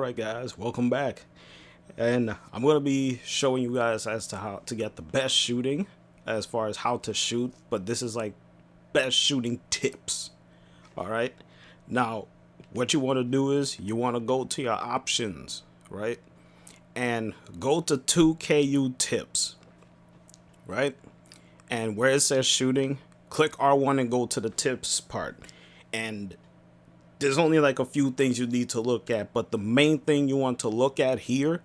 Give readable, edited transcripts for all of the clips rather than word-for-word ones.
Alright guys, welcome back. And I'm going to be showing you guys as to how to get the best shooting as far as how to shoot, but this is like best shooting tips. Alright? Now, what you want to do is you want to go to your options, right? And go to 2KU tips, right? And where it says shooting, click R1 and go to the tips part. And there's only like a few things you need to look at, but the main thing you want to look at here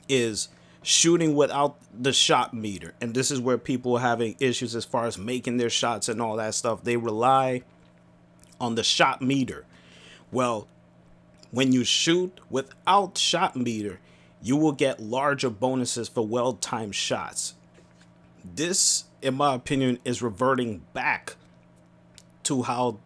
is shooting without the shot meter. And this is where people are having issues as far as making their shots and all that stuff. They rely on the shot meter. Well, when you shoot without shot meter, you will get larger bonuses for well-timed shots. This, in my opinion, is reverting back to how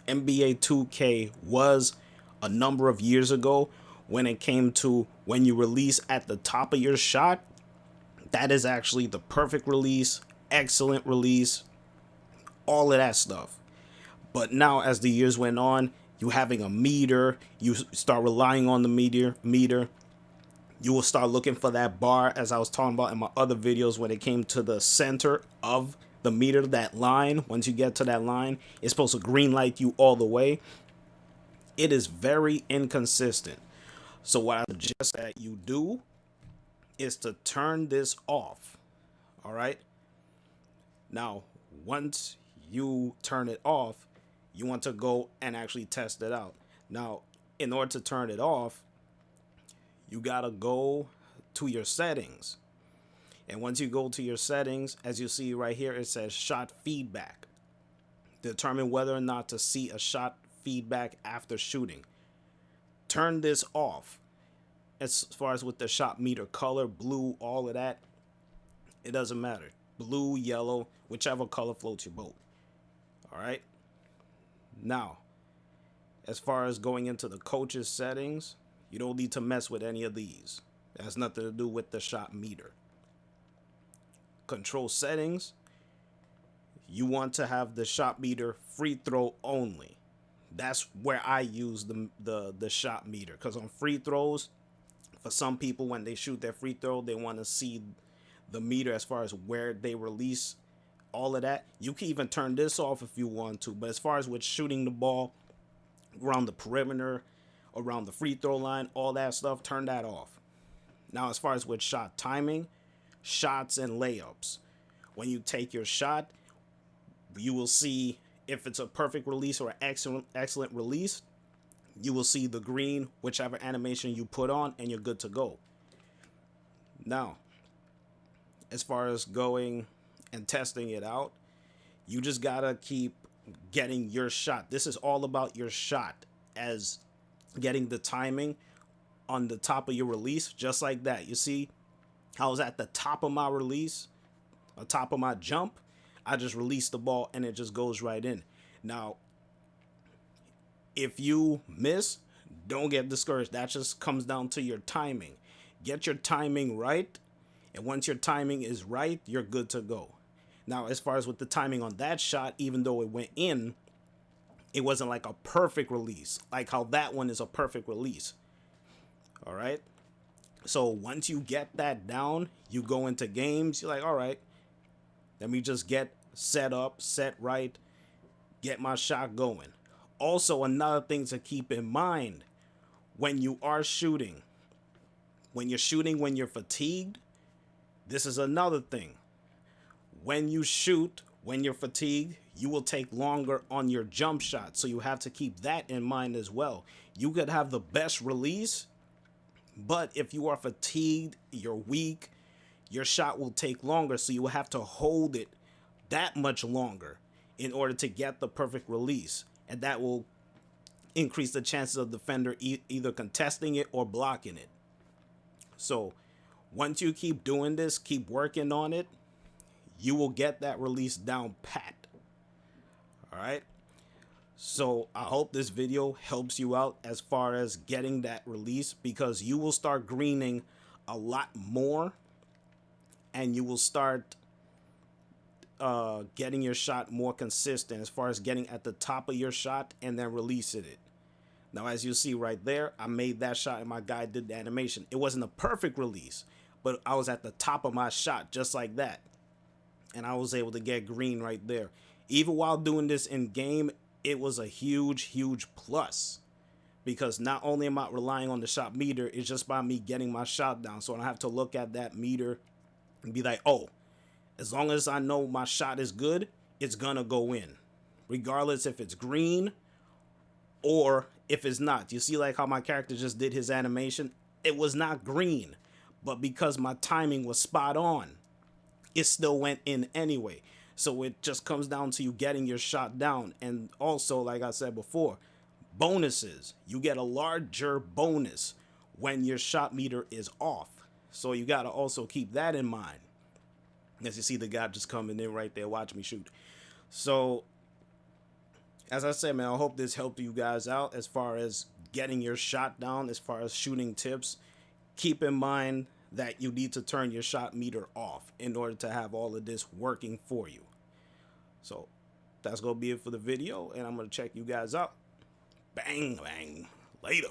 NBA 2K was a number of years ago when it came to when you release at the top of your shot. That is actually the perfect release, excellent release, all of that stuff. But now as the years went on, you having a meter, you start relying on the meter. You will start looking for that bar, as I was talking about in my other videos, when it came to the center of the meter, that line. Once you get to that line, it's supposed to green light you all the way. It is very inconsistent. So what I suggest that you do is to turn this off. All right. Now, once you turn it off, you want to go and actually test it out. Now, in order to turn it off, you gotta go to your settings. And once you go to your settings, as you see right here, it says shot feedback. Determine whether or not to see a shot feedback after shooting. Turn this off. As far as with the shot meter color, blue, all of that, it doesn't matter. Blue, yellow, whichever color floats your boat. All right. Now, as far as going into the coach's settings, you don't need to mess with any of these. It has nothing to do with the shot meter. Control settings, you want to have the shot meter free throw only. That's where I use the shot meter, because on free throws, for some people, when they shoot their free throw, they want to see the meter as far as where they release all of that. You can even turn this off if you want to, but as far as with shooting the ball around the perimeter, around the free throw line, all that stuff, turn that off. Now, as far as with shot timing, shots and layups, when you take your shot, you will see if it's a perfect release or an excellent release. You will see the green, whichever animation you put on, and you're good to go. Now, as far as going and testing it out, you just gotta keep getting your shot. This is all about your shot, as getting the timing on the top of your release, just like that. You see, I was at the top of my release, on top of my jump. I just release the ball and it just goes right in. Now, if you miss, don't get discouraged. That just comes down to your timing. Get your timing right, and once your timing is right, you're good to go. Now, as far as with the timing on that shot, even though it went in, it wasn't like a perfect release, like how that one is a perfect release. All right. So once you get that down, you go into games. You're like, all right, let me just get set up, set right, get my shot going. Also, another thing to keep in mind when you are shooting, when you're fatigued, this is another thing. When you shoot, when you're fatigued, you will take longer on your jump shot. So you have to keep that in mind as well. You could have the best release, but if you are fatigued, you're weak, your shot will take longer. So you will have to hold it that much longer in order to get the perfect release. And that will increase the chances of the defender either contesting it or blocking it. So once you keep doing this, keep working on it, you will get that release down pat. All right. So I hope this video helps you out as far as getting that release, because you will start greening a lot more, and you will start getting your shot more consistent as far as getting at the top of your shot and then releasing it. Now, as you see right there, I made that shot and my guy did the animation. It wasn't a perfect release, but I was at the top of my shot just like that. And I was able to get green right there. Even while doing this in game, it was a huge, huge plus. Because not only am I relying on the shot meter, it's just by me getting my shot down. So I don't have to look at that meter and be like, oh, as long as I know my shot is good, it's gonna go in. Regardless if it's green or if it's not. You see like how my character just did his animation? It was not green. But because my timing was spot on, it still went in anyway. So it just comes down to you getting your shot down. And also, like I said before, bonuses. You get a larger bonus when your shot meter is off. So you got to also keep that in mind. As you see the guy just coming in right there, watch me shoot. So, as I said, man, I hope this helped you guys out as far as getting your shot down, as far as shooting tips. Keep in mind that you need to turn your shot meter off in order to have all of this working for you. So, that's going to be it for the video, and I'm going to check you guys out. Bang, bang. Later.